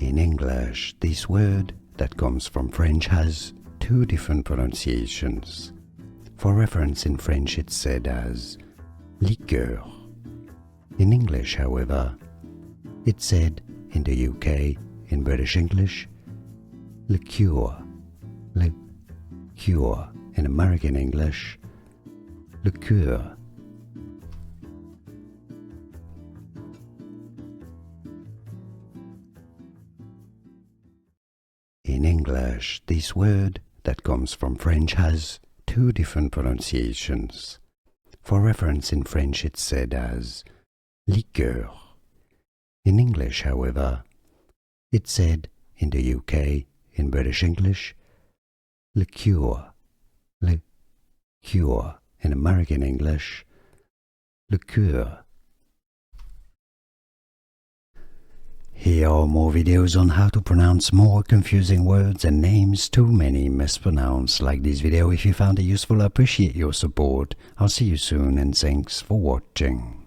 In English, this word that comes from French has two different pronunciations. For reference, in French it's said as liqueur. In English, however, it's said in the UK, in British English, liqueur. Liqueur. In American English, liqueur. In English, this word that comes from French has two different pronunciations. For reference, in French it's said as liqueur. In English, however, it's said in the UK, in British English, liqueur. Liqueur. In American English, liqueur. Here are more videos on how to pronounce more confusing words and names too many mispronounced. Like this video if you found it useful. I appreciate your support. I'll see you soon and thanks for watching.